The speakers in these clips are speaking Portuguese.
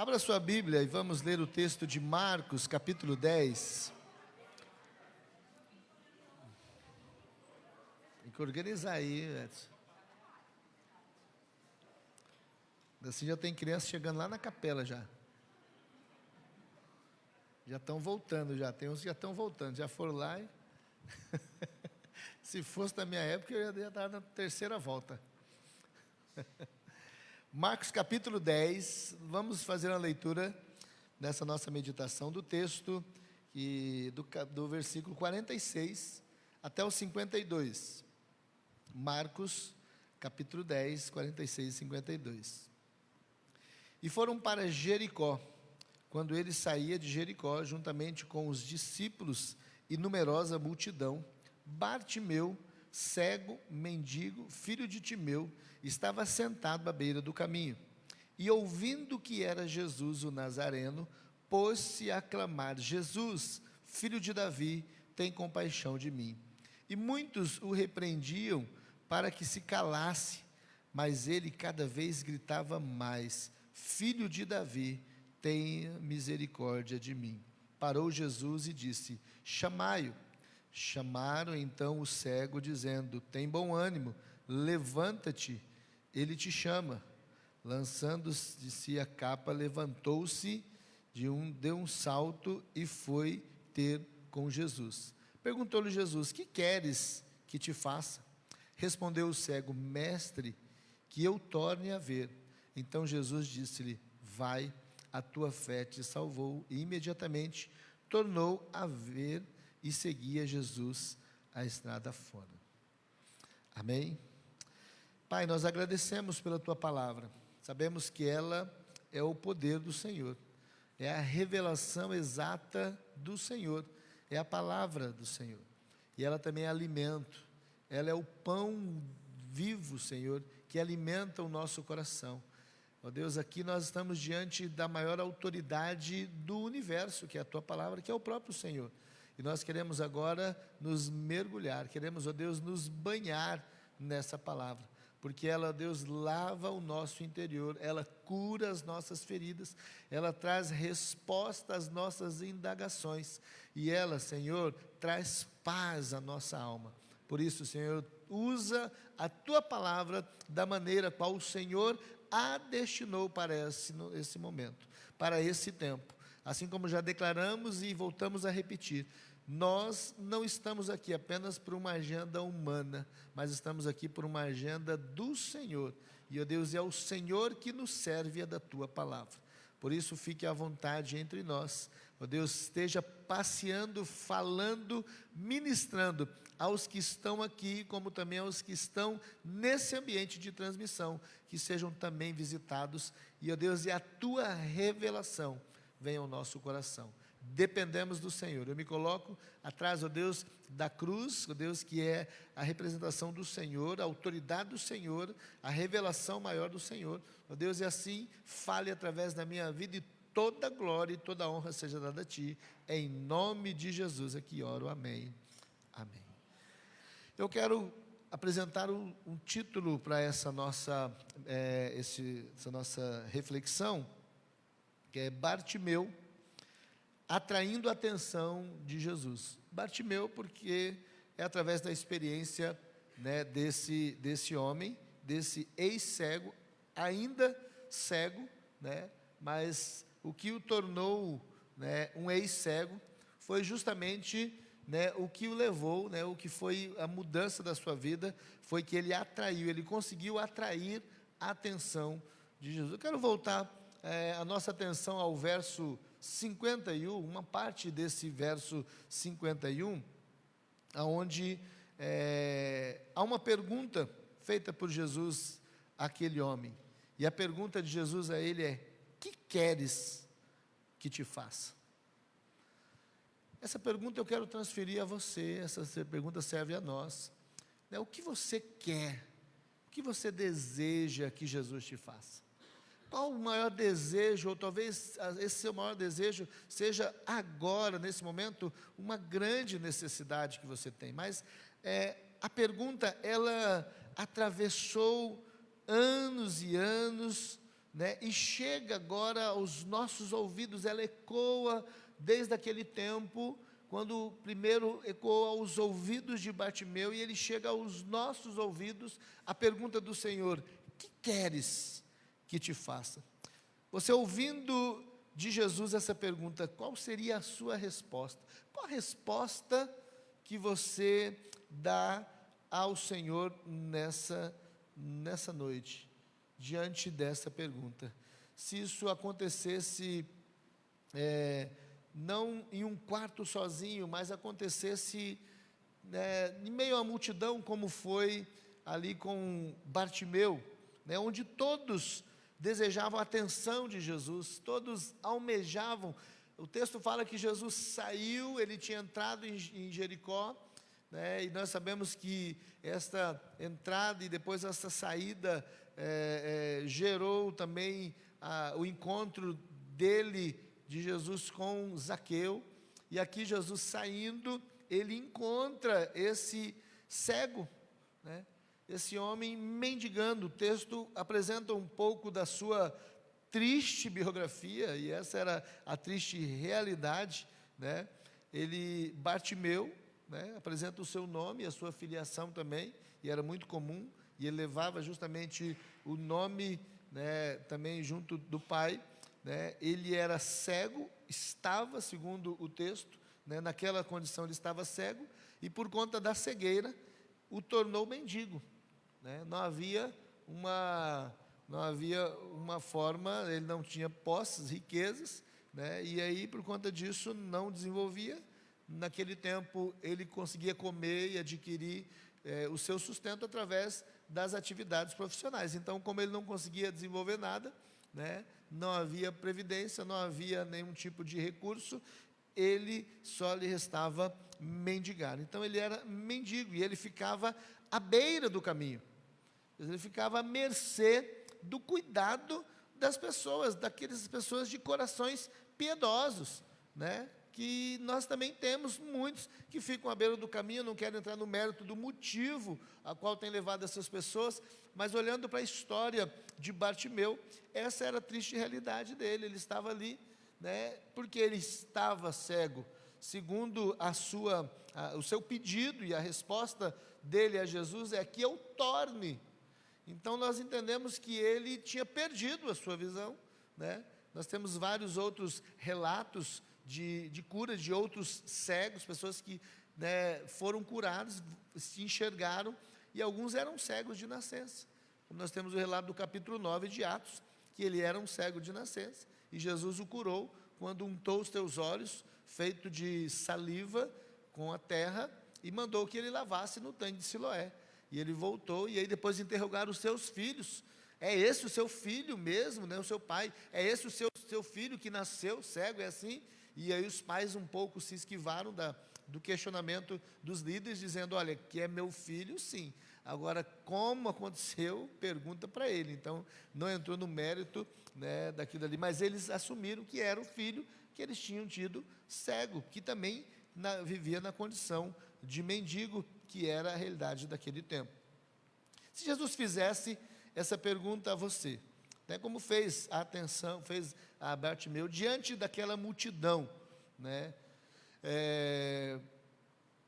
Abra sua Bíblia e vamos ler o texto de Marcos, capítulo 10. Tem que organizar aí, Edson. Assim já tem criança chegando lá na capela já. Já estão voltando já, tem uns que já estão voltando, já foram lá e... Se fosse na minha época, eu ia estar na terceira volta. Marcos capítulo 10, vamos fazer uma leitura nessa nossa meditação do texto, do versículo 46 até o 52. Marcos capítulo 10, 46 e 52. E foram para Jericó. Quando ele saía de Jericó, juntamente com os discípulos e numerosa multidão, Bartimeu, cego, mendigo, filho de Timeu, estava sentado à beira do caminho. E ouvindo que era Jesus o Nazareno, pôs-se a clamar: Jesus, filho de Davi, tem compaixão de mim. E muitos o repreendiam para que se calasse, mas ele cada vez gritava mais: Filho de Davi, tenha misericórdia de mim. Parou Jesus e disse: chamai-o. Chamaram então o cego, dizendo: tem bom ânimo, levanta-te, ele te chama. Lançando de si a capa, levantou-se, deu um salto e foi ter com Jesus. Perguntou-lhe Jesus: que queres que te faça? Respondeu o cego: mestre, que eu torne a ver. Então Jesus disse-lhe: vai, a tua fé te salvou. E imediatamente tornou a ver e seguia Jesus a estrada fora. Amém? Pai, nós agradecemos pela tua palavra. Sabemos que ela é o poder do Senhor, é a revelação exata do Senhor, é a palavra do Senhor. E ela também é alimento, ela é o pão vivo, Senhor, que alimenta o nosso coração. Ó Deus, aqui nós estamos diante da maior autoridade do universo, que é a tua palavra, que é o próprio Senhor. E nós queremos agora nos mergulhar, queremos, ó Deus, nos banhar nessa palavra, porque ela, ó Deus, lava o nosso interior, ela cura as nossas feridas, ela traz resposta às nossas indagações, e ela, Senhor, traz paz à nossa alma. Por isso, Senhor, usa a tua palavra da maneira qual o Senhor a destinou para esse momento, para esse tempo. Assim como já declaramos e voltamos a repetir, nós não estamos aqui apenas por uma agenda humana, mas estamos aqui por uma agenda do Senhor. E, ó Deus, é o Senhor que nos serve da tua palavra. Por isso, fique à vontade entre nós. Ó Deus, esteja passeando, falando, ministrando aos que estão aqui, como também aos que estão nesse ambiente de transmissão, que sejam também visitados. E, ó Deus, e a tua revelação venha ao nosso coração. Dependemos do Senhor. Eu me coloco atrás, ó Deus, da cruz, ó Deus, que é a representação do Senhor, a autoridade do Senhor, a revelação maior do Senhor. Ó Deus, e assim fale através da minha vida, e toda glória e toda honra seja dada a Ti. Em nome de Jesus aqui oro. Amém. Amém. Eu quero apresentar um título para essa nossa reflexão, que é Bartimeu, atraindo a atenção de Jesus. Bartimeu, porque é através da experiência, né, desse homem, desse ex-cego, ainda cego, né, mas o que o tornou, né, um ex-cego foi justamente, né, o que o levou, né, o que foi a mudança da sua vida, foi que ele conseguiu atrair a atenção de Jesus. Eu quero voltar a nossa atenção ao verso 51, uma parte desse verso 51, onde há uma pergunta feita por Jesus àquele homem, e a pergunta de Jesus a ele é: que queres que te faça? Essa pergunta eu quero transferir a você, essa pergunta serve a nós, né? O que você quer, o que você deseja que Jesus te faça? Qual o maior desejo, ou talvez esse seu maior desejo seja agora, nesse momento, uma grande necessidade que você tem, mas a pergunta, ela atravessou anos e anos né, e chega agora aos nossos ouvidos, ela ecoa desde aquele tempo, quando primeiro ecoa aos ouvidos de Bartimeu, e ele chega aos nossos ouvidos, a pergunta do Senhor: que queres que te faça? Você ouvindo de Jesus essa pergunta, qual seria a sua resposta? Qual a resposta que você dá ao Senhor nessa noite, diante dessa pergunta? Se isso acontecesse, não em um quarto sozinho, mas acontecesse em meio à multidão, como foi ali com Bartimeu, onde todos desejavam a atenção de Jesus, todos almejavam. O texto fala que Jesus saiu, ele tinha entrado em Jericó, e nós sabemos que esta entrada e depois essa saída gerou também o encontro de Jesus com Zaqueu. E aqui Jesus saindo, ele encontra esse cego, esse homem mendigando. O texto apresenta um pouco da sua triste biografia, e essa era a triste realidade, Bartimeu, apresenta o seu nome, a sua filiação também, e era muito comum, e ele levava justamente o nome, também junto do pai, ele era cego, estava, segundo o texto, naquela condição ele estava cego, e por conta da cegueira, o tornou mendigo. Não havia uma forma, ele não tinha posses, riquezas, e aí por conta disso não desenvolvia. Naquele tempo ele conseguia comer e adquirir o seu sustento através das atividades profissionais. Então, como ele não conseguia desenvolver nada, não havia previdência, não havia nenhum tipo de recurso, ele só lhe restava mendigar. Então ele era mendigo e ele ficava à beira do caminho. Ele ficava à mercê do cuidado das pessoas, daquelas pessoas de corações piedosos, que nós também temos muitos que ficam à beira do caminho. Não quero entrar no mérito do motivo a qual tem levado essas pessoas, mas olhando para a história de Bartimeu, essa era a triste realidade dele. Ele estava ali, porque ele estava cego, segundo o seu pedido, e a resposta dele a Jesus é que eu torne. Então nós entendemos que ele tinha perdido a sua visão, Nós temos vários outros relatos de cura de outros cegos, pessoas que foram curados, se enxergaram, e alguns eram cegos de nascença. Como nós temos o relato do capítulo 9 de Atos, que ele era um cego de nascença, e Jesus o curou quando untou os teus olhos, feito de saliva com a terra, e mandou que ele lavasse no tanque de Siloé. E ele voltou, e aí depois de interrogar os seus filhos: é esse o seu filho mesmo, o seu pai? É esse o seu filho que nasceu cego? É assim? E aí os pais um pouco se esquivaram do questionamento dos líderes, dizendo: olha, que é meu filho, sim. Agora, como aconteceu, pergunta para ele. Então, não entrou no mérito daquilo ali, mas eles assumiram que era o filho que eles tinham tido cego, que também vivia na condição de mendigo, que era a realidade daquele tempo. Se Jesus fizesse essa pergunta a você, como fez a Bartimeu diante daquela multidão,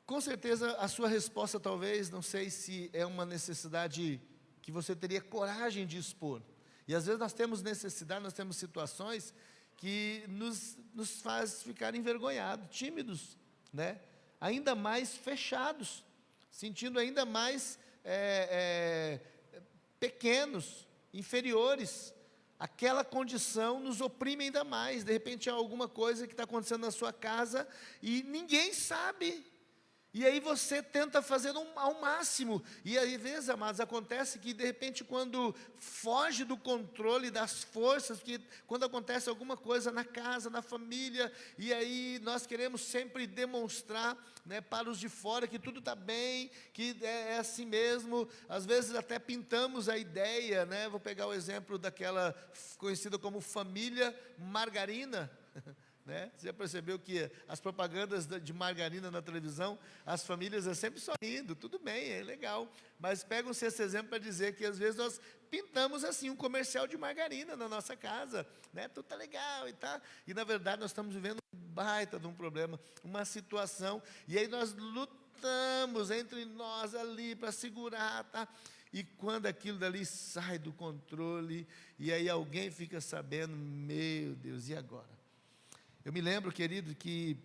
com certeza a sua resposta, talvez, não sei se é uma necessidade que você teria coragem de expor. E às vezes nós temos necessidade, nós temos situações que nos faz ficar envergonhados, tímidos, ainda mais fechados, sentindo ainda mais pequenos, inferiores. Aquela condição nos oprime ainda mais. De repente há alguma coisa que está acontecendo na sua casa e ninguém sabe. E aí você tenta fazer ao máximo. E às vezes, amados, acontece que de repente, quando foge do controle das forças, que quando acontece alguma coisa na casa, na família, e aí nós queremos sempre demonstrar para os de fora que tudo está bem, que é assim mesmo. Às vezes até pintamos a ideia, vou pegar o exemplo daquela conhecida como família margarina, né? Você já percebeu que as propagandas de margarina na televisão, as famílias é sempre sorrindo, tudo bem, é legal, mas pegam-se esse exemplo para dizer que às vezes nós pintamos assim um comercial de margarina na nossa casa, né? Tudo tá legal e na verdade nós estamos vivendo um baita de um problema, uma situação, e aí nós lutamos entre nós ali para segurar, tá? E quando aquilo dali sai do controle, e aí alguém fica sabendo, meu Deus, e agora? Eu me lembro, querido, que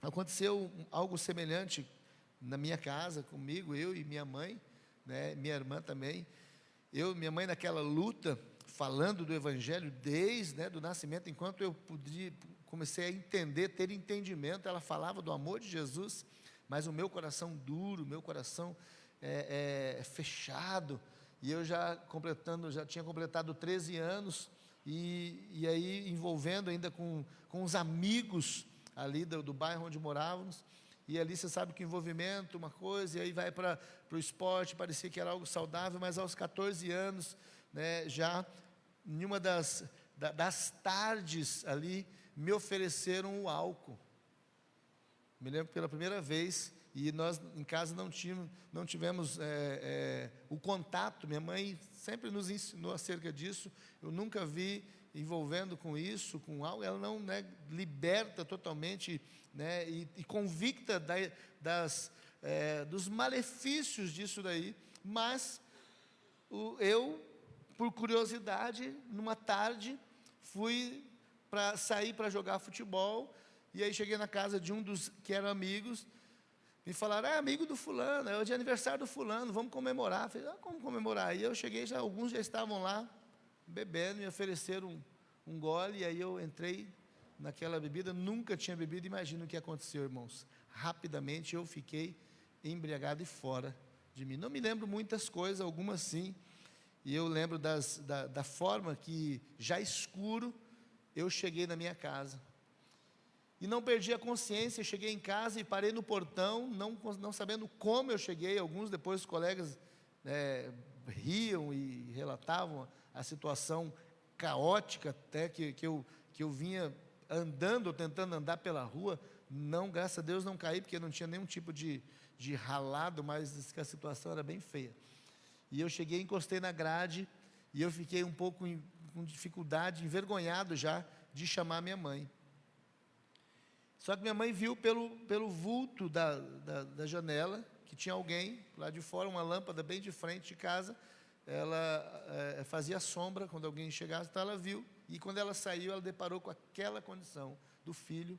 aconteceu algo semelhante na minha casa, comigo, eu e minha mãe, né, minha irmã também. Eu e minha mãe naquela luta, falando do Evangelho desde, né, do nascimento, enquanto eu comecei a entender, ter entendimento, ela falava do amor de Jesus, mas o meu coração duro, o meu coração fechado, e eu já tinha completado 13 anos, e aí envolvendo ainda com os amigos ali do bairro onde morávamos, e ali você sabe que o envolvimento, uma coisa, e aí vai para o esporte, parecia que era algo saudável, mas aos 14 anos, né, já em uma das tardes ali, me ofereceram o álcool. Me lembro pela primeira vez, e nós em casa não tivemos o contato. Minha mãe sempre nos ensinou acerca disso. Eu nunca vi envolvendo com isso, com algo. Ela não, né, liberta totalmente, né, e convicta dos malefícios disso daí. Mas eu, por curiosidade, numa tarde, fui sair para jogar futebol. E aí cheguei na casa de um dos que eram amigos, me falaram, amigo do fulano, é o de aniversário do fulano, vamos comemorar. Eu falei, como comemorar? E eu cheguei, alguns já estavam lá, bebendo, me ofereceram um gole, e aí eu entrei naquela bebida, nunca tinha bebido, imagina o que aconteceu, irmãos. Rapidamente eu fiquei embriagado e fora de mim. Não me lembro muitas coisas, algumas sim, e eu lembro da forma que, já escuro, eu cheguei na minha casa. E não perdi a consciência, cheguei em casa e parei no portão, não sabendo como eu cheguei. Alguns depois os colegas riam e relatavam a situação caótica até que eu vinha andando, tentando andar pela rua. Não, graças a Deus não caí, porque não tinha nenhum tipo de ralado, mas que a situação era bem feia. E eu cheguei, encostei na grade, e eu fiquei um pouco com dificuldade, envergonhado já, de chamar minha mãe. Só que minha mãe viu pelo vulto da janela, que tinha alguém lá de fora, uma lâmpada bem de frente de casa. Ela fazia sombra quando alguém chegasse, então ela viu. E quando ela saiu, ela deparou com aquela condição do filho,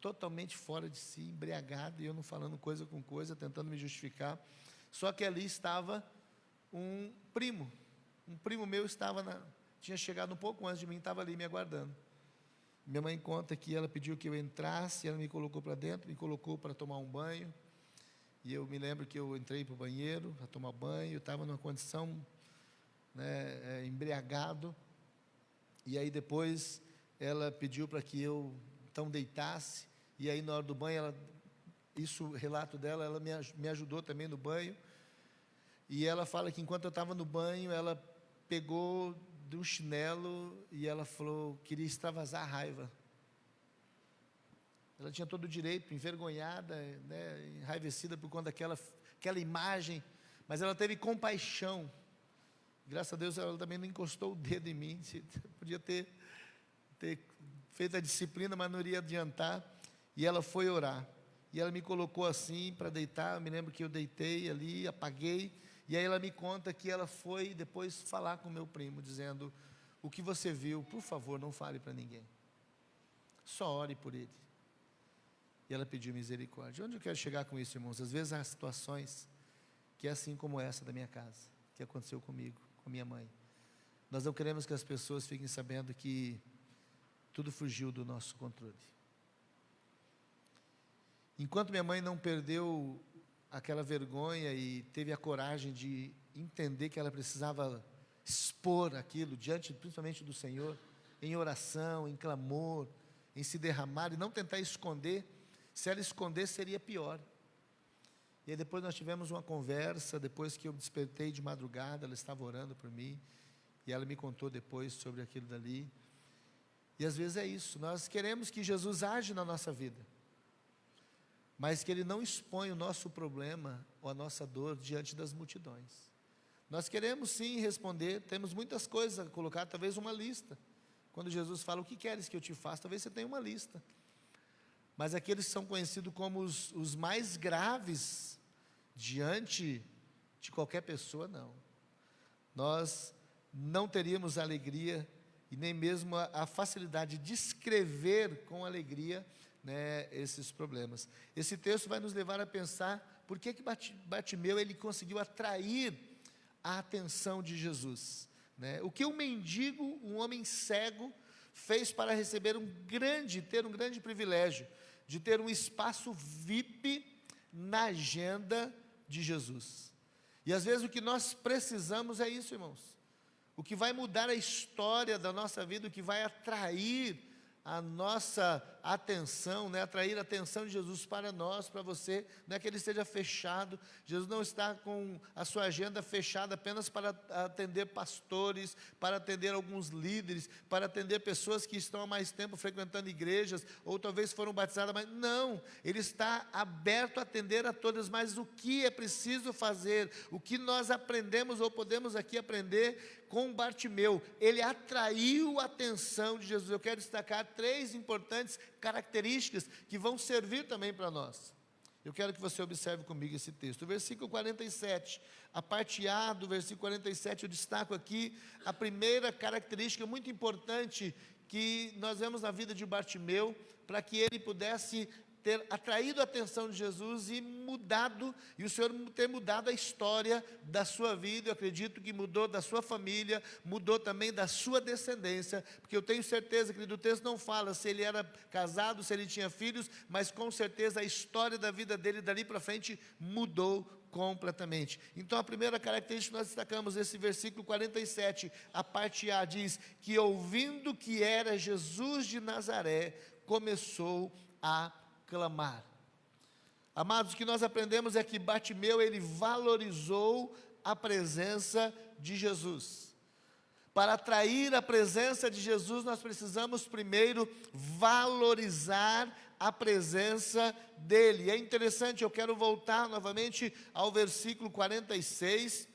totalmente fora de si, embriagado, e eu não falando coisa com coisa, tentando me justificar. Só que ali estava um primo meu, tinha chegado um pouco antes de mim, estava ali me aguardando. Minha mãe conta que ela pediu que eu entrasse, ela me colocou para dentro, me colocou para tomar um banho, e eu me lembro que eu entrei para o banheiro, para tomar banho, eu estava numa condição, né, embriagado, e aí depois ela pediu para que eu, então, deitasse, e aí na hora do banho, o relato dela, ela me ajudou também no banho, e ela fala que enquanto eu estava no banho, ela pegou de um chinelo, e ela falou, queria extravasar a raiva. Ela tinha todo o direito, envergonhada, né, enraivecida por conta daquela imagem, mas ela teve compaixão. Graças a Deus ela também não encostou o dedo em mim. Podia ter feito a disciplina, mas não iria adiantar. E ela foi orar, e ela me colocou assim para deitar. Eu me lembro que eu deitei ali, apaguei. E aí ela me conta que ela foi depois falar com o meu primo, dizendo, o que você viu, por favor, não fale para ninguém. Só ore por ele. E ela pediu misericórdia. Onde eu quero chegar com isso, irmãos? Às vezes há situações que é assim como essa da minha casa, que aconteceu comigo, com minha mãe. Nós não queremos que as pessoas fiquem sabendo que tudo fugiu do nosso controle. Enquanto minha mãe não perdeu aquela vergonha e teve a coragem de entender que ela precisava expor aquilo diante, principalmente do Senhor, em oração, em clamor, em se derramar e não tentar esconder. Se ela esconder, seria pior. E aí depois nós tivemos uma conversa, depois que eu despertei de madrugada, ela estava orando por mim, e ela me contou depois sobre aquilo dali. E às vezes é isso, nós queremos que Jesus age na nossa vida, mas que Ele não expõe o nosso problema ou a nossa dor diante das multidões. Nós queremos sim responder, temos muitas coisas a colocar, talvez uma lista. Quando Jesus fala, o que queres que eu te faça? Talvez você tenha uma lista. Mas aqueles que são conhecidos como os mais graves diante de qualquer pessoa, não. Nós não teríamos alegria e nem mesmo a facilidade de descrever com alegria, né, esses problemas. Esse texto vai nos levar a pensar por que Bartimeu ele conseguiu atrair a atenção de Jesus, né? O que um mendigo, um homem cego, fez para receber ter um grande privilégio de ter um espaço VIP na agenda de Jesus. E às vezes o que nós precisamos é isso, irmãos. O que vai mudar a história da nossa vida, o que vai atrair a nossa atenção, né? Atrair a atenção de Jesus para nós, para você, não é que Ele esteja fechado. Jesus não está com a sua agenda fechada apenas para atender pastores, para atender alguns líderes, para atender pessoas que estão há mais tempo frequentando igrejas, ou talvez foram batizadas, mas não, Ele está aberto a atender a todas. Mas o que é preciso fazer, o que nós aprendemos ou podemos aqui aprender com Bartimeu, ele atraiu a atenção de Jesus. Eu quero destacar 3 importantes características que vão servir também para nós. Eu quero que você observe comigo esse texto. O versículo 47, a parte A do versículo 47, eu destaco aqui a primeira característica muito importante que nós vemos na vida de Bartimeu, para que ele pudesse ter atraído a atenção de Jesus e o Senhor ter mudado a história da sua vida. Eu acredito que mudou da sua família, mudou também da sua descendência, porque eu tenho certeza que o texto não fala se ele era casado, se ele tinha filhos, mas com certeza a história da vida dele dali para frente mudou completamente. Então a primeira característica que nós destacamos nesse versículo 47, a parte A diz que ouvindo que era Jesus de Nazaré, começou a clamar. Amados, o que nós aprendemos é que Bartimeu, ele valorizou a presença de Jesus. Para atrair a presença de Jesus, nós precisamos primeiro valorizar a presença dele. É interessante, eu quero voltar novamente ao versículo 46,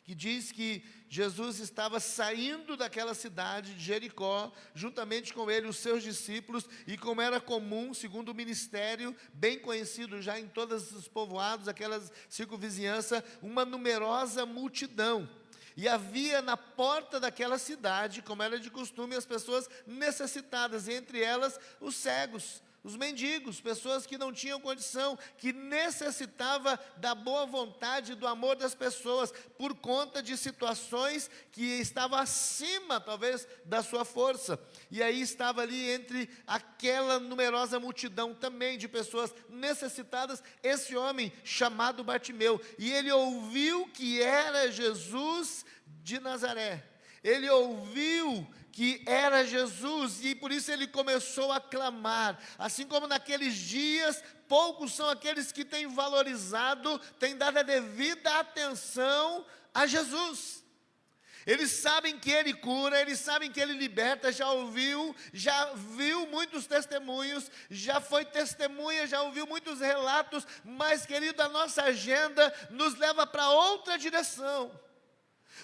que diz que Jesus estava saindo daquela cidade de Jericó, juntamente com ele os seus discípulos, e como era comum, segundo o ministério, bem conhecido já em todos os povoados, aquelas circunvizinhança, uma numerosa multidão. E havia na porta daquela cidade, como era de costume, as pessoas necessitadas, entre elas os cegos, os mendigos, pessoas que não tinham condição, que necessitava da boa vontade, do amor das pessoas, por conta de situações que estavam acima, talvez, da sua força. E aí estava ali entre aquela numerosa multidão também de pessoas necessitadas, esse homem chamado Bartimeu. E ele ouviu que era Jesus de Nazaré. Ele ouviu que era Jesus, e por isso ele começou a clamar. Assim como naqueles dias, poucos são aqueles que têm valorizado, têm dado a devida atenção a Jesus. Eles sabem que Ele cura, eles sabem que Ele liberta, já viu muitos testemunhos, já foi testemunha, já ouviu muitos relatos, mas, querido, a nossa agenda nos leva para outra direção.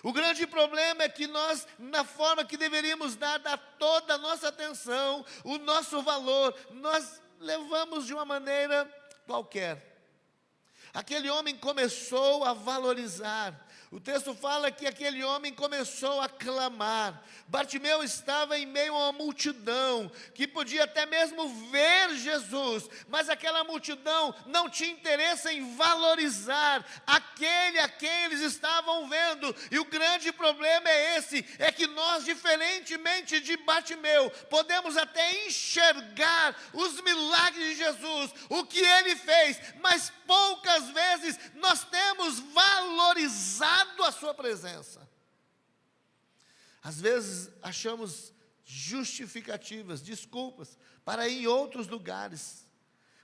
O grande problema é que nós, na forma que deveríamos dar toda a nossa atenção, o nosso valor, nós levamos de uma maneira qualquer. Aquele homem começou a valorizar. O texto fala que aquele homem começou a clamar. Bartimeu estava em meio a uma multidão, que podia até mesmo ver Jesus, mas aquela multidão não tinha interesse em valorizar aquele a quem eles estavam vendo. E o grande problema é esse, é que nós, diferentemente de Bartimeu, podemos até enxergar os milagres de Jesus, o que Ele fez, mas poucas vezes nós temos valorizado a sua presença. Às vezes achamos justificativas, desculpas, para ir em outros lugares,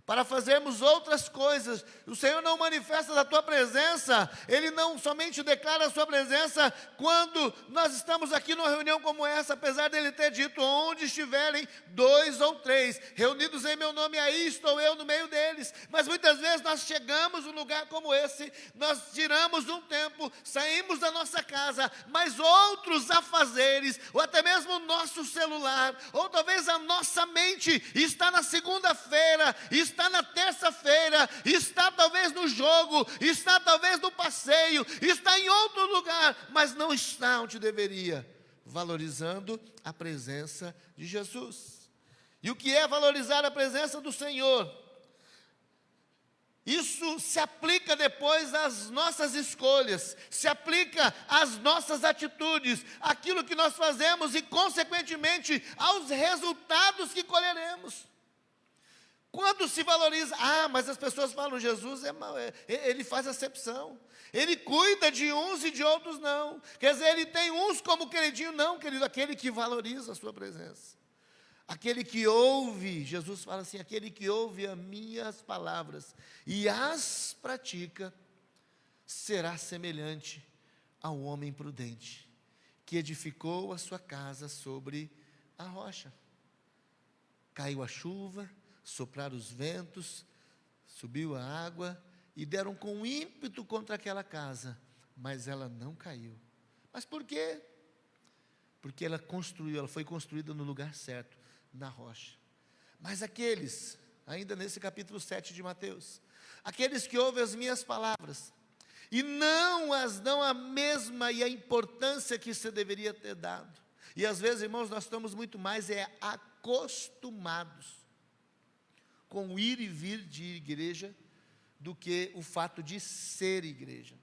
para fazermos outras coisas. O Senhor não manifesta a tua presença, Ele não somente declara a sua presença quando nós estamos aqui numa reunião como essa, apesar dEle ter dito, onde estiverem 2 ou 3, reunidos em meu nome, aí estou eu no meio deles. Mas muitas vezes nós chegamos num lugar como esse, nós tiramos um tempo, saímos da nossa casa, mas outros afazeres, ou até mesmo o nosso celular, ou talvez a nossa mente está na segunda-feira, está na terça-feira, está talvez no jogo, está talvez no passeio, está em outro lugar, mas não está onde deveria, valorizando a presença de Jesus. E o que é valorizar a presença do Senhor? Isso se aplica depois às nossas escolhas, se aplica às nossas atitudes, aquilo que nós fazemos e, consequentemente, aos resultados que colheremos. Quando se valoriza, mas as pessoas falam, Jesus ele faz acepção, ele cuida de uns e de outros não. Quer dizer, ele tem uns como queridinho, não, querido, aquele que valoriza a sua presença. Aquele que ouve, Jesus fala assim, aquele que ouve as minhas palavras e as pratica, será semelhante ao homem prudente, que edificou a sua casa sobre a rocha. Caiu a chuva, sopraram os ventos, subiu a água e deram com ímpeto contra aquela casa, mas ela não caiu. Mas por quê? Porque ela foi construída no lugar certo, na rocha. Mas aqueles, ainda nesse capítulo 7 de Mateus, aqueles que ouvem as minhas palavras e não as dão a mesma e a importância que você deveria ter dado. E às vezes, irmãos, nós estamos muito mais acostumados com o ir e vir de igreja do que o fato de ser igreja.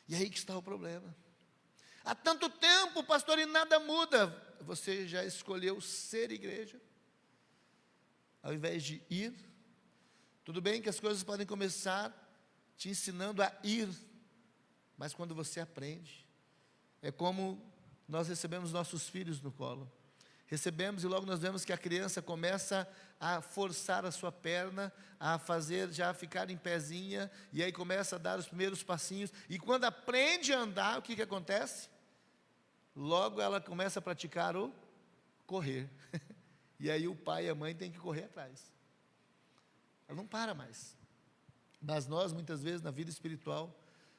E aí que está o problema. Há tanto tempo, pastor, e nada muda. Você já escolheu ser igreja, ao invés de ir? Tudo bem que as coisas podem começar te ensinando a ir, mas quando você aprende, é como nós recebemos nossos filhos no colo. Recebemos e logo nós vemos que a criança começa a forçar a sua perna, a fazer, já ficar em pezinha, e aí começa a dar os primeiros passinhos, e quando aprende a andar, o que acontece? Logo ela começa a praticar o correr, e aí o pai e a mãe têm que correr atrás, ela não para mais. Mas nós, muitas vezes, na vida espiritual,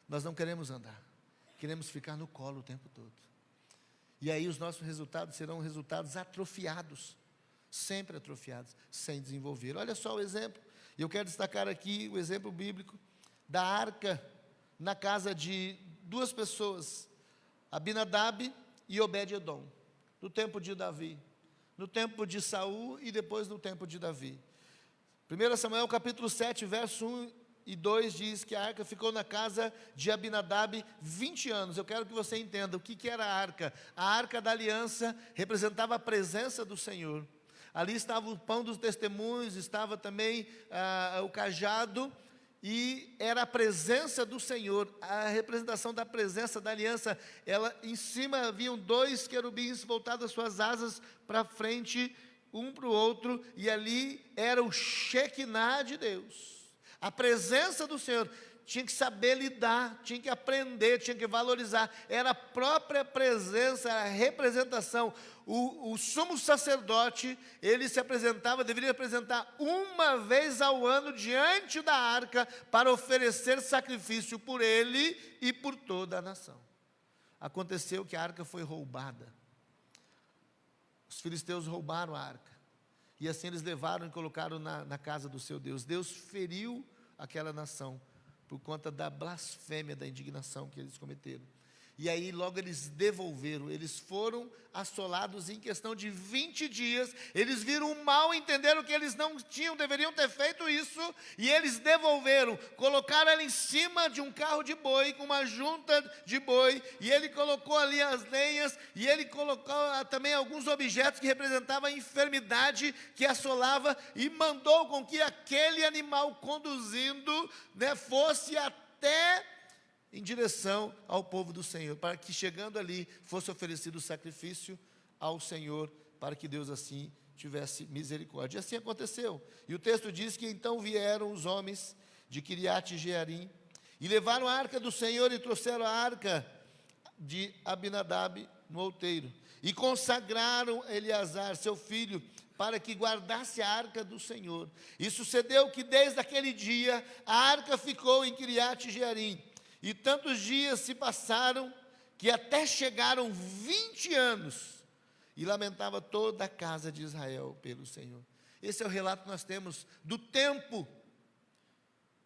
nós não queremos andar, queremos ficar no colo o tempo todo. E aí os nossos resultados serão resultados atrofiados, sempre atrofiados, sem desenvolver. Olha só o exemplo, eu quero destacar aqui o exemplo bíblico da arca na casa de 2 pessoas, Abinadab e Obed-edom, no tempo de Davi, no tempo de Saul e depois no tempo de Davi. 1 Samuel capítulo 7, verso 1 e 2 diz que a arca ficou na casa de Abinadab 20 anos. Eu quero que você entenda o que era a arca. A arca da aliança representava a presença do Senhor. Ali estava o pão dos testemunhos, estava também o cajado, e era a presença do Senhor, a representação da presença da aliança. Ela, em cima haviam 2 querubins voltados as suas asas para frente, um para o outro, e ali era o Shekinah de Deus. A presença do Senhor. Tinha que saber lidar, tinha que aprender, tinha que valorizar. Era a própria presença, a representação. O sumo sacerdote, ele se apresentava, deveria apresentar uma vez ao ano diante da arca para oferecer sacrifício por ele e por toda a nação. Aconteceu que a arca foi roubada. Os filisteus roubaram a arca. E assim eles levaram e colocaram na casa do seu Deus. Deus feriu aquela nação por conta da blasfêmia, da indignação que eles cometeram. E aí logo eles devolveram, eles foram assolados em questão de 20 dias, eles viram o mal, entenderam que eles não deveriam ter feito isso, e eles devolveram, colocaram ela em cima de um carro de boi, com uma junta de boi, e ele colocou ali as lenhas, e ele colocou também alguns objetos que representavam a enfermidade que assolava, e mandou com que aquele animal conduzindo, fosse até em direção ao povo do Senhor, para que chegando ali fosse oferecido o sacrifício ao Senhor, para que Deus assim tivesse misericórdia. E assim aconteceu. E o texto diz que então vieram os homens de Quiriate Jearim e levaram a arca do Senhor e trouxeram a arca de Abinadab no outeiro. E consagraram Eleazar, seu filho, para que guardasse a arca do Senhor. E sucedeu que desde aquele dia a arca ficou em Quiriate Jearim. E tantos dias se passaram que até chegaram 20 anos. E lamentava toda a casa de Israel pelo Senhor. Esse é o relato que nós temos do tempo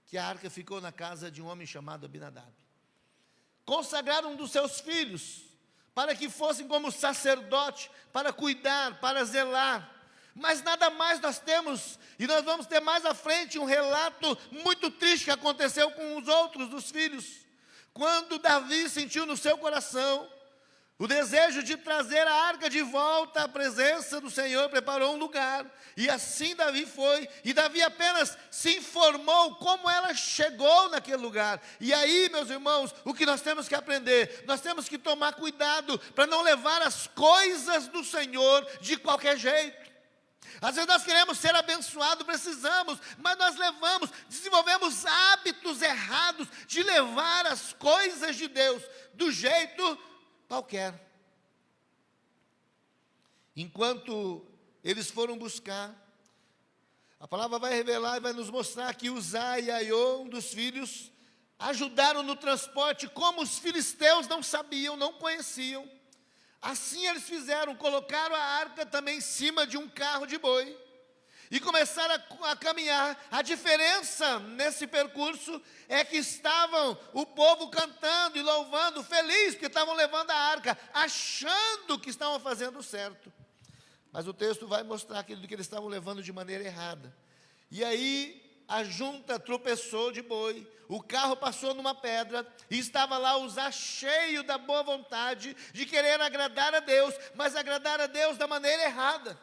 que a arca ficou na casa de um homem chamado Abinadab. Consagraram um dos seus filhos, para que fossem como sacerdote, para cuidar, para zelar. Mas nada mais nós temos, e nós vamos ter mais à frente um relato muito triste que aconteceu com os outros dos filhos. Quando Davi sentiu no seu coração o desejo de trazer a arca de volta à presença do Senhor, preparou um lugar, e assim Davi foi, e Davi apenas se informou como ela chegou naquele lugar. E aí, meus irmãos, o que nós temos que aprender? Nós temos que tomar cuidado para não levar as coisas do Senhor de qualquer jeito. Às vezes nós queremos ser abençoados, precisamos, mas nós desenvolvemos hábitos errados de levar as coisas de Deus do jeito qualquer. Enquanto eles foram buscar, a palavra vai revelar e vai nos mostrar que Uzá e Aiô, um dos filhos, ajudaram no transporte, como os filisteus não sabiam, não conheciam. Assim eles fizeram, colocaram a arca também em cima de um carro de boi e começaram a caminhar. A diferença nesse percurso é que estavam o povo cantando e louvando, feliz, porque estavam levando a arca, achando que estavam fazendo certo. Mas o texto vai mostrar que eles estavam levando de maneira errada. E aí a junta tropeçou de boi, o carro passou numa pedra, e estava lá Uzá cheio da boa vontade de querer agradar a Deus, mas agradar a Deus da maneira errada,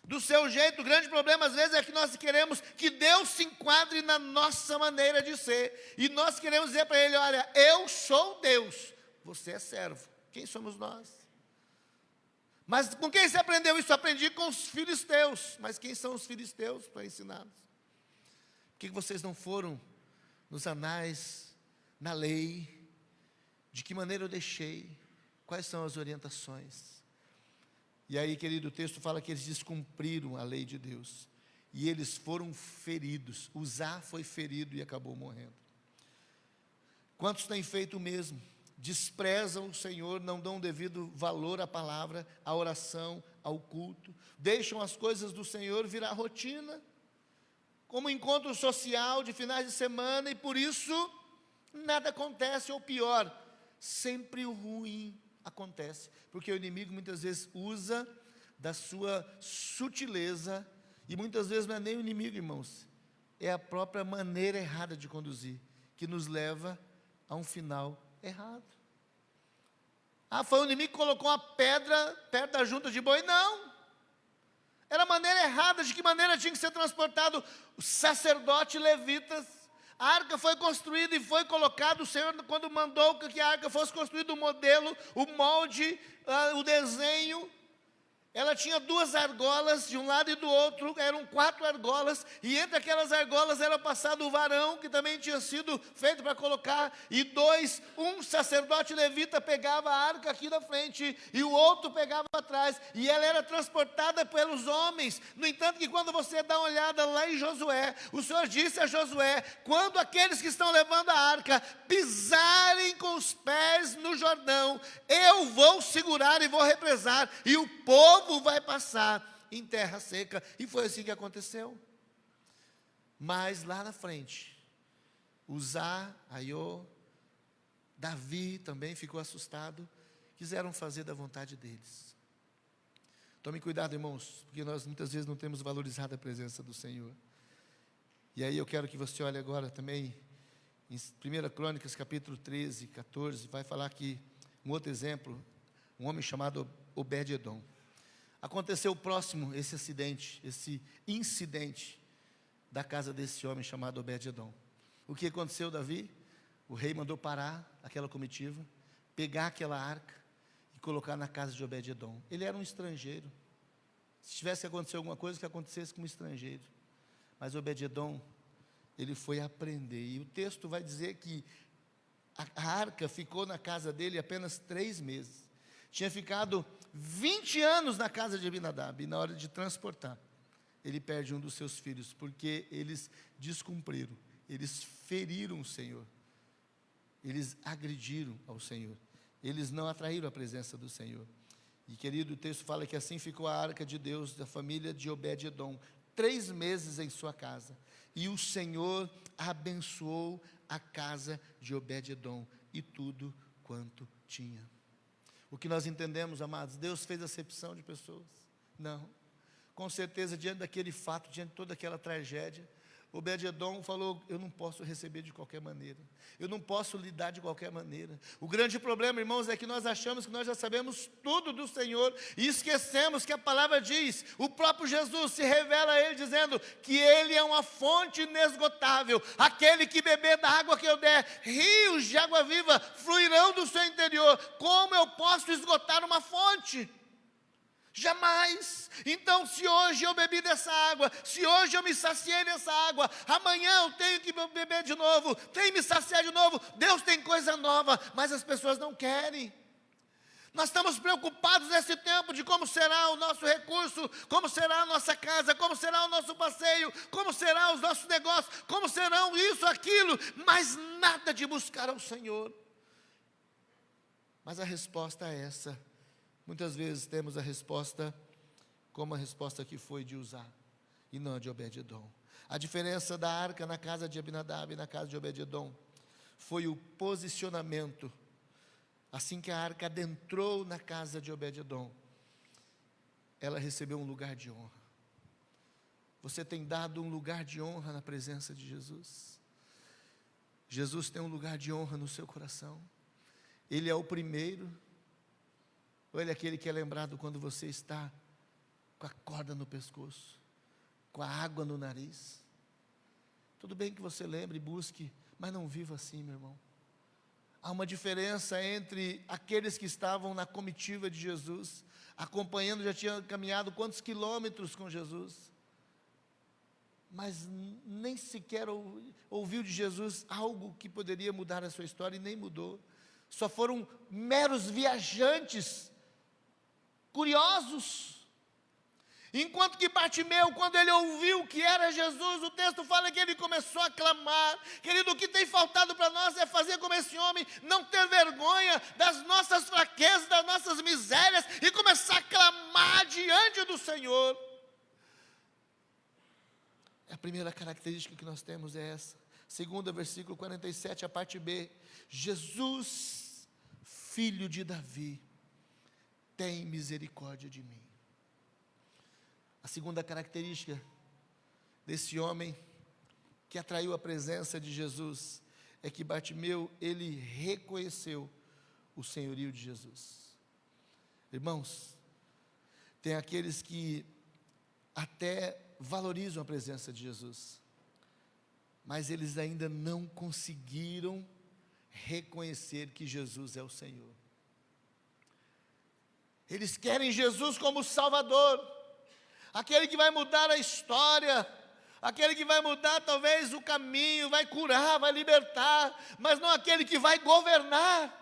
do seu jeito. O grande problema às vezes é que nós queremos que Deus se enquadre na nossa maneira de ser, e nós queremos dizer para Ele: olha, eu sou Deus, você é servo. Quem somos nós? Mas com quem você aprendeu isso? Aprendi com os filisteus. Mas quem são os filisteus para ensiná-los? Por que vocês não foram nos anais, na lei? De que maneira eu deixei? Quais são as orientações? E aí, querido, o texto fala que eles descumpriram a lei de Deus. E eles foram feridos. Uzá foi ferido e acabou morrendo. Quantos têm feito o mesmo? Desprezam o Senhor, não dão devido valor à palavra, à oração, ao culto. Deixam as coisas do Senhor virar rotina, como encontro social de finais de semana, e por isso nada acontece, ou pior, sempre o ruim acontece, porque o inimigo muitas vezes usa da sua sutileza, e muitas vezes não é nem o inimigo, irmãos, é a própria maneira errada de conduzir, que nos leva a um final errado. Ah, foi o inimigo que colocou uma pedra perto da junta de boi? Não. Era a maneira errada. De que maneira tinha que ser transportado os sacerdotes levitas? A arca foi construída e foi colocada. O Senhor, quando mandou que a arca fosse construída, o modelo, o molde, o desenho, ela tinha 2 argolas de um lado e do outro, eram 4 argolas, e entre aquelas argolas era passado o varão, que também tinha sido feito para colocar, e um sacerdote levita pegava a arca aqui na frente, e o outro pegava atrás, e ela era transportada pelos homens. No entanto, que quando você dá uma olhada lá em Josué, o Senhor disse a Josué: quando aqueles que estão levando a arca pisarem com os pés no Jordão, eu vou segurar e vou represar, e o povo vai passar em terra seca. E foi assim que aconteceu. Mas lá na frente, Uzá, Aiô, Davi também ficou assustado, quiseram fazer da vontade deles. Tome cuidado, irmãos, porque nós muitas vezes não temos valorizado a presença do Senhor. E aí eu quero que você olhe agora também em 1 Crônicas capítulo 13, 14, vai falar aqui um outro exemplo, um homem chamado Obed-edom. Aconteceu próximo esse acidente, esse incidente da casa desse homem chamado Obed-edom. O que aconteceu, Davi? O rei mandou parar aquela comitiva, pegar aquela arca e colocar na casa de Obed-edom. Ele era um estrangeiro. Se tivesse que acontecer alguma coisa, que acontecesse com um estrangeiro. Mas Obed-edom, ele foi aprender. E o texto vai dizer que a arca ficou na casa dele apenas 3 meses. Tinha ficado 20 anos na casa de Abinadab. E na hora de transportar, ele perde um dos seus filhos, porque eles descumpriram. Eles feriram o Senhor. Eles agrediram ao Senhor. Eles não atraíram a presença do Senhor. E querido, o texto fala que assim ficou a arca de Deus da família de Obed-edom, 3 meses em sua casa. E o Senhor abençoou a casa de Obed-edom e tudo quanto tinha. O que nós entendemos, amados, Deus fez acepção de pessoas? Não. Com certeza, diante daquele fato, diante de toda aquela tragédia, Obed-edom falou: eu não posso receber de qualquer maneira, eu não posso lidar de qualquer maneira. O grande problema, irmãos, é que nós achamos que nós já sabemos tudo do Senhor e esquecemos que a palavra diz, o próprio Jesus se revela a ele dizendo que ele é uma fonte inesgotável. Aquele que beber da água que eu der, rios de água viva fluirão do seu interior. Como eu posso esgotar uma fonte? Jamais. Então, se hoje eu bebi dessa água, se hoje eu me saciei dessa água, amanhã eu tenho que beber de novo, tenho que me saciar de novo. Deus tem coisa nova, mas as pessoas não querem. Nós estamos preocupados nesse tempo de como será o nosso recurso, como será a nossa casa, como será o nosso passeio, como serão os nossos negócios, como serão isso, aquilo, mas nada de buscar ao Senhor. Mas a resposta é essa. Muitas vezes temos a resposta como a resposta que foi de Uzá e não a de Obed-edom. A diferença da arca na casa de Abinadab e na casa de Obed-edom foi o posicionamento. Assim que a arca adentrou na casa de Obed-edom, ela recebeu um lugar de honra. Você tem dado um lugar de honra na presença de Jesus? Jesus tem um lugar de honra no seu coração. Ele é o primeiro. Ou ele é aquele que é lembrado quando você está com a corda no pescoço, com a água no nariz? Tudo bem que você lembre e busque, mas não viva assim, meu irmão. Há uma diferença entre aqueles que estavam na comitiva de Jesus, acompanhando, já tinham caminhado quantos quilômetros com Jesus, mas nem sequer ouviu de Jesus algo que poderia mudar a sua história, e nem mudou. Só foram meros viajantes, curiosos. Enquanto que Bartimeu, quando ele ouviu que era Jesus, o texto fala que ele começou a clamar. Querido, o que tem faltado para nós é fazer como esse homem, não ter vergonha das nossas fraquezas, das nossas misérias, e começar a clamar diante do Senhor. A primeira característica que nós temos é essa. Segunda, versículo 47, a parte B. Jesus, filho de Davi, tem misericórdia de mim. A segunda característica desse homem que atraiu a presença de Jesus é que Bartimeu, ele reconheceu o senhorio de Jesus. Irmãos, tem aqueles que até valorizam a presença de Jesus, mas eles ainda não conseguiram reconhecer que Jesus é o Senhor. Eles querem Jesus como Salvador, aquele que vai mudar a história, aquele que vai mudar talvez o caminho, vai curar, vai libertar, mas não aquele que vai governar.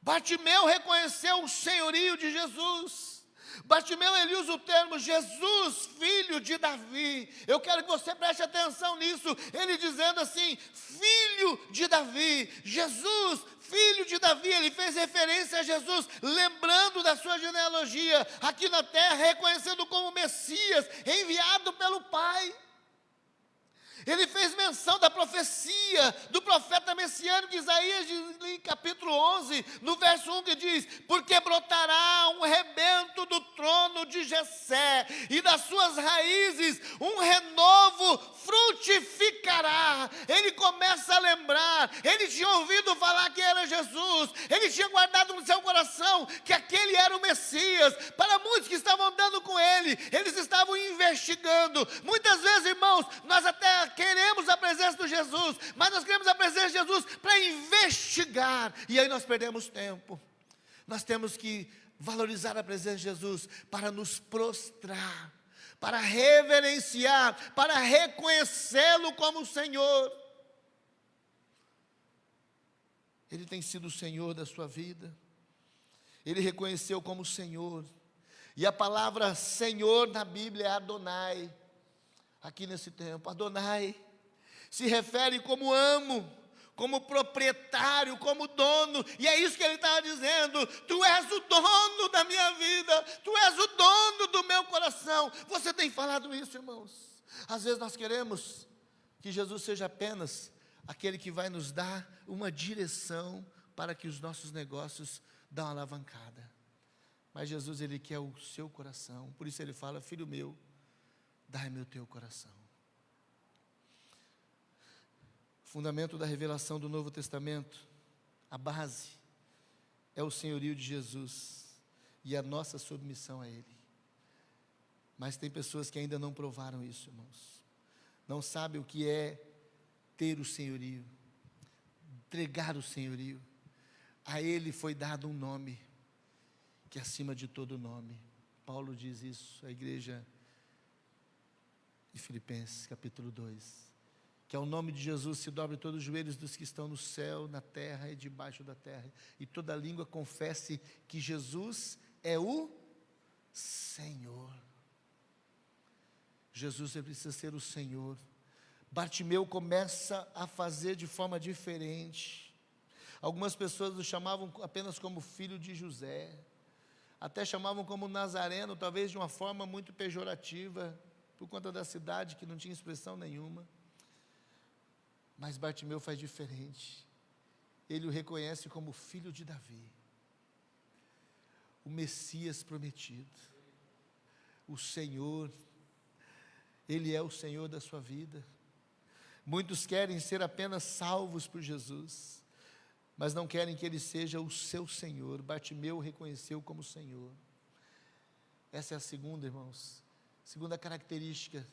Bartimeu reconheceu o senhorio de Jesus. Bartimeu, ele usa o termo Jesus, filho de Davi. Eu quero que você preste atenção nisso. Ele dizendo assim, filho de Davi. Jesus, filho de Davi. Ele fez referência a Jesus, lembrando da sua genealogia aqui na terra, reconhecendo como Messias, enviado pelo Pai. Ele fez menção da profecia do profeta messiânico Isaías, em capítulo 11, no verso 1, que diz, porque brotará um rebento do trono de Jessé, e das suas raízes um renovo frutificará. Ele começa a lembrar, ele tinha ouvido falar que era Jesus, ele tinha guardado no seu coração que aquele era o Messias. Para muitos que estavam andando com ele, eles estavam investigando. Muitas vezes, irmãos, nós até queremos a presença de Jesus, mas nós queremos a presença de Jesus para investigar, e aí nós perdemos tempo. Nós temos que valorizar a presença de Jesus para nos prostrar, para reverenciar, para reconhecê-lo como Senhor. Ele tem sido o Senhor da sua vida. Ele reconheceu como Senhor. E a palavra Senhor na Bíblia é Adonai. Aqui nesse tempo, Adonai se refere como amo, como proprietário, como dono. E é isso que ele estava dizendo: tu és o dono da minha vida, tu és o dono do meu coração. Você tem falado isso, irmãos? Às vezes nós queremos que Jesus seja apenas aquele que vai nos dar uma direção para que os nossos negócios dão uma alavancada. Mas Jesus, Ele quer o seu coração. Por isso Ele fala: filho meu, dai-me o teu coração. Fundamento da revelação do Novo Testamento, a base é o senhorio de Jesus e a nossa submissão a Ele. Mas tem pessoas que ainda não provaram isso, irmãos. Não sabem o que é ter o senhorio, entregar o senhorio. A Ele foi dado um nome, que é acima de todo nome. Paulo diz isso à igreja de Filipenses, capítulo 2. Que ao nome de Jesus se dobre todos os joelhos dos que estão no céu, na terra e debaixo da terra. E toda língua confesse que Jesus é o Senhor. Jesus precisa ser o Senhor. Bartimeu começa a fazer de forma diferente. Algumas pessoas o chamavam apenas como filho de José. Até chamavam como Nazareno, talvez de uma forma muito pejorativa, por conta da cidade que não tinha expressão nenhuma. Mas Bartimeu faz diferente. Ele o reconhece como filho de Davi, o Messias prometido, o Senhor. Ele é o Senhor da sua vida. Muitos querem ser apenas salvos por Jesus, mas não querem que Ele seja o seu Senhor. Bartimeu o reconheceu como Senhor. Essa é a segunda, irmãos, segunda característica.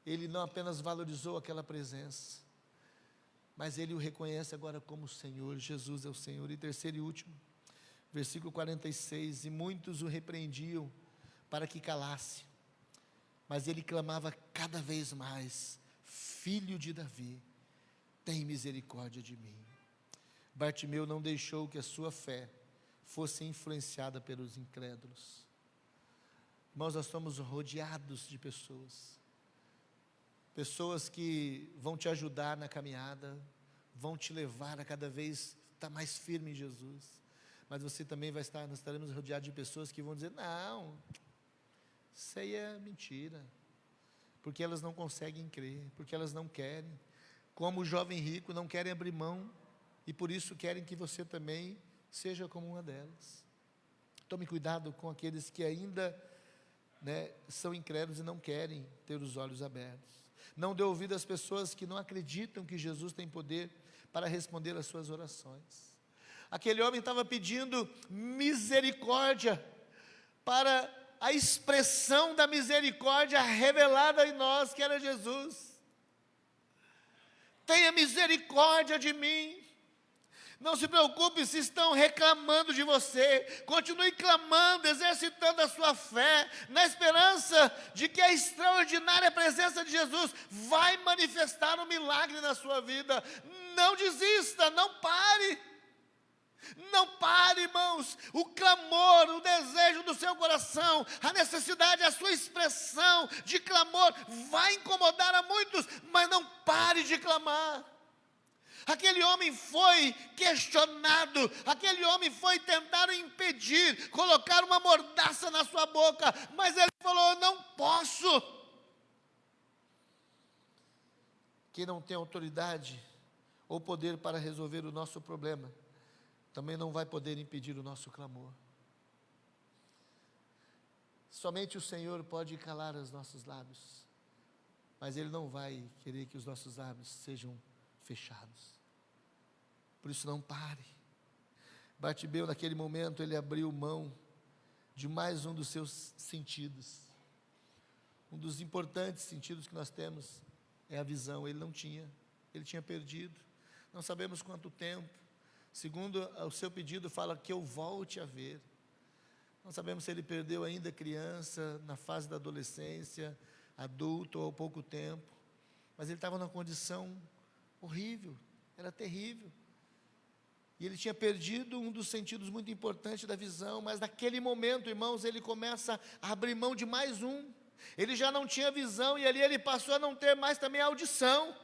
Ele não apenas valorizou aquela presença, mas ele o reconhece agora como Senhor. Jesus é o Senhor. E terceiro e último, versículo 46, e muitos o repreendiam para que calasse, mas ele clamava cada vez mais: filho de Davi, tem misericórdia de mim. Bartimeu não deixou que a sua fé fosse influenciada pelos incrédulos. Irmãos, nós estamos rodeados de pessoas que vão te ajudar na caminhada, vão te levar a cada vez estar mais firme em Jesus. Mas você também nós estaremos rodeados de pessoas que vão dizer: não, isso aí é mentira, porque elas não conseguem crer, porque elas não querem, como o jovem rico, não querem abrir mão, e por isso querem que você também seja como uma delas. Tome cuidado com aqueles que ainda são incrédulos e não querem ter os olhos abertos. Não dê ouvido às pessoas que não acreditam que Jesus tem poder para responder às suas orações. Aquele homem estava pedindo misericórdia para a expressão da misericórdia revelada em nós, que era Jesus. Tenha misericórdia de mim. Não se preocupe se estão reclamando de você. Continue clamando, exercitando a sua fé, na esperança de que a extraordinária presença de Jesus vai manifestar um milagre na sua vida. Não desista, não pare. Não pare, irmãos. O clamor, o desejo do seu coração, a necessidade, a sua expressão de clamor vai incomodar a muitos, mas não pare de clamar. Aquele homem foi questionado, aquele homem foi tentar impedir, colocar uma mordaça na sua boca, mas ele falou: não posso. Quem não tem autoridade ou poder para resolver o nosso problema, também não vai poder impedir o nosso clamor. Somente o Senhor pode calar os nossos lábios, mas Ele não vai querer que os nossos lábios sejam fechados. Por isso não pare. Bartimeu, naquele momento, ele abriu mão de mais um dos seus sentidos. Um dos importantes sentidos que nós temos é a visão. Ele não tinha, ele tinha perdido. Não sabemos quanto tempo. Segundo o seu pedido, fala que eu volte a ver. Não sabemos se ele perdeu ainda criança, na fase da adolescência, adulto ou há pouco tempo. Mas ele estava numa condição horrível, era terrível. E ele tinha perdido um dos sentidos muito importantes da visão, mas naquele momento, irmãos, ele começa a abrir mão de mais um. Ele já não tinha visão e ali ele passou a não ter mais também a audição.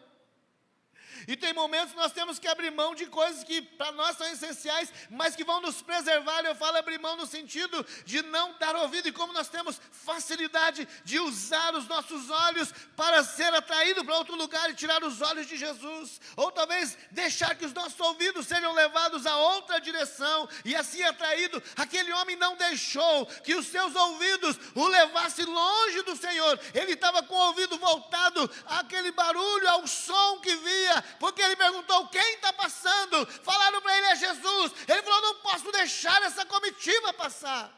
E tem momentos que nós temos que abrir mão de coisas que para nós são essenciais, mas que vão nos preservar. Eu falo abrir mão no sentido de não dar ouvido, e como nós temos facilidade de usar os nossos olhos para ser atraído para outro lugar e tirar os olhos de Jesus, ou talvez deixar que os nossos ouvidos sejam levados a outra direção, e assim atraído. Aquele homem não deixou que os seus ouvidos o levassem longe do Senhor. Ele estava com o ouvido voltado àquele barulho, ao som que via, porque ele perguntou: quem está passando? Falaram para ele: é Jesus. Ele falou: não posso deixar essa comitiva passar.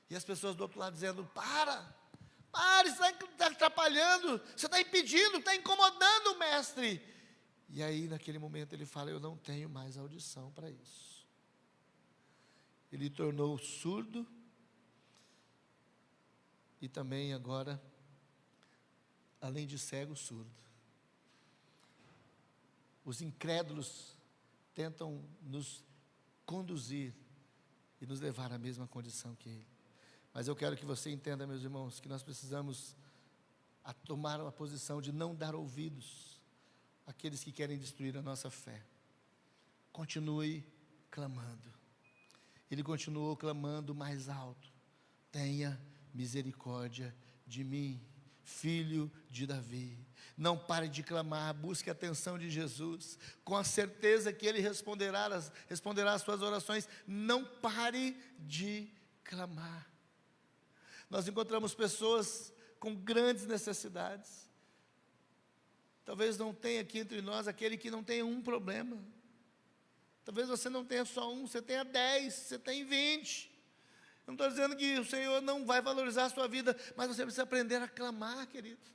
E as pessoas do outro lado dizendo: para, isso está atrapalhando, você está impedindo, está incomodando o mestre. E aí naquele momento ele fala: eu não tenho mais audição para isso. Ele tornou surdo, e também agora, além de cego, surdo. Os incrédulos tentam nos conduzir e nos levar à mesma condição que ele. Mas eu quero que você entenda, meus irmãos, que nós precisamos tomar uma posição de não dar ouvidos àqueles que querem destruir a nossa fé. Continue clamando. Ele continuou clamando mais alto: tenha misericórdia de mim, filho de Davi. Não pare de clamar, busque a atenção de Jesus, com a certeza que Ele responderá às suas orações. Não pare de clamar. Nós encontramos pessoas com grandes necessidades. Talvez não tenha aqui entre nós aquele que não tenha um problema. Talvez você não tenha só um, você tenha 10, você tem 20. Eu não estou dizendo que o Senhor não vai valorizar a sua vida, mas você precisa aprender a clamar, querido.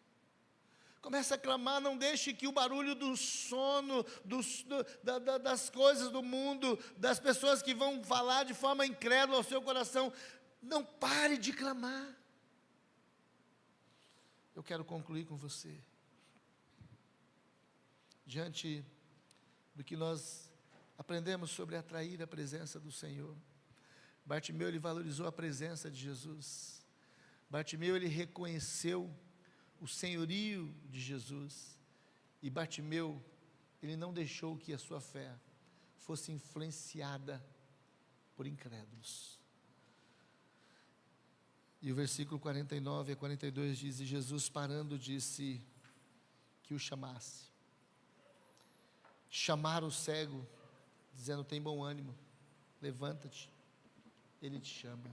Comece a clamar, não deixe que o barulho do sono, das coisas do mundo, das pessoas que vão falar de forma incrédula ao seu coração, não pare de clamar. Eu quero concluir com você. Diante do que nós aprendemos sobre atrair a presença do Senhor, Bartimeu, ele valorizou a presença de Jesus. Bartimeu, ele reconheceu o senhorio de Jesus. E Bartimeu, ele não deixou que a sua fé fosse influenciada por incrédulos. E o versículo 49 a 42 diz: e Jesus, parando, disse que o chamasse. Chamaram o cego, dizendo: tem bom ânimo, levanta-te, ele te chama.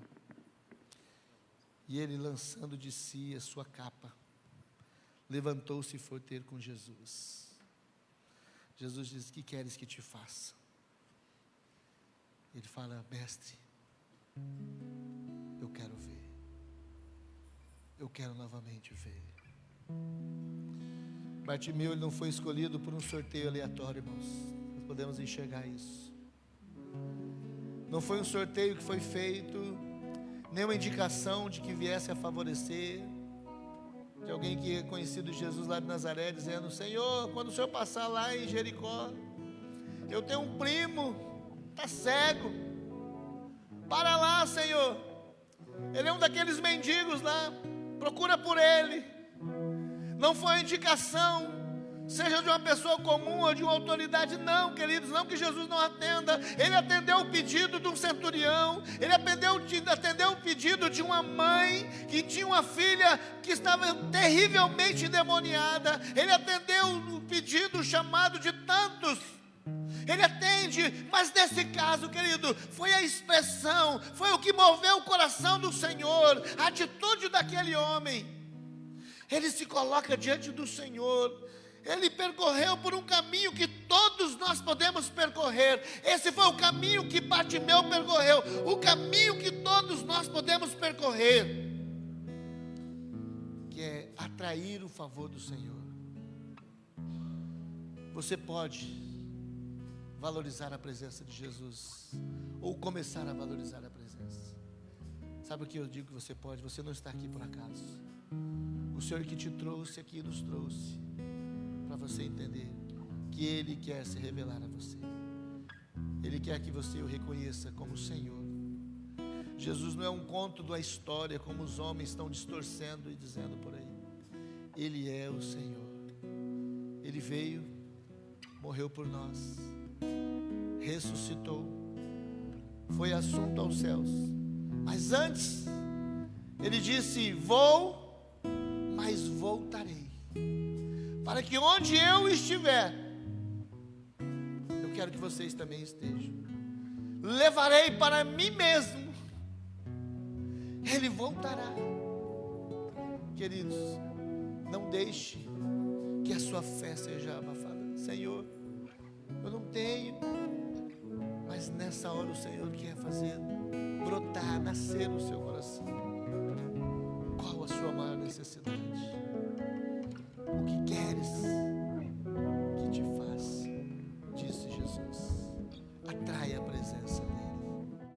E ele, lançando de si a sua capa, levantou-se e foi ter com Jesus. Jesus diz: que queres que te faça? Ele fala: mestre, eu quero ver. Eu quero novamente ver. Bartimeu, ele não foi escolhido por um sorteio aleatório, irmãos. Nós podemos enxergar isso. Não foi um sorteio que foi feito, nem uma indicação de que viesse a favorecer, de alguém que é conhecido de Jesus lá de Nazaré, dizendo: Senhor, quando o Senhor passar lá em Jericó, eu tenho um primo, está cego, para lá, Senhor, ele é um daqueles mendigos lá, procura por ele. Não foi uma indicação, seja de uma pessoa comum ou de uma autoridade, não, queridos, não que Jesus não atenda. Ele atendeu o pedido de um centurião, ele atendeu o pedido de uma mãe que tinha uma filha que estava terrivelmente endemoniada. Ele atendeu o pedido, o chamado de tantos. Ele atende, mas nesse caso, querido, foi a expressão, foi o que moveu o coração do Senhor, a atitude daquele homem. Ele se coloca diante do Senhor. Ele percorreu por um caminho que todos nós podemos percorrer. Esse foi o caminho que Bartimeu percorreu, o caminho que todos nós podemos percorrer, que é atrair o favor do Senhor. Você pode valorizar a presença de Jesus, ou começar a valorizar a presença. Sabe o que eu digo que você pode? Você não está aqui por acaso. O Senhor que te trouxe aqui nos trouxe para você entender que Ele quer se revelar a você. Ele quer que você o reconheça como Senhor. Jesus não é um conto da história como os homens estão distorcendo e dizendo por aí. Ele é o Senhor. Ele veio, morreu por nós, ressuscitou, foi assunto aos céus. Mas antes, Ele disse: vou, mas voltarei, para que onde eu estiver, eu quero que vocês também estejam. Levarei para mim mesmo. Ele voltará. Queridos, não deixe que a sua fé seja abafada. Senhor, eu não tenho, mas nessa hora o Senhor quer fazer brotar, nascer no seu coração. Qual a sua maior necessidade?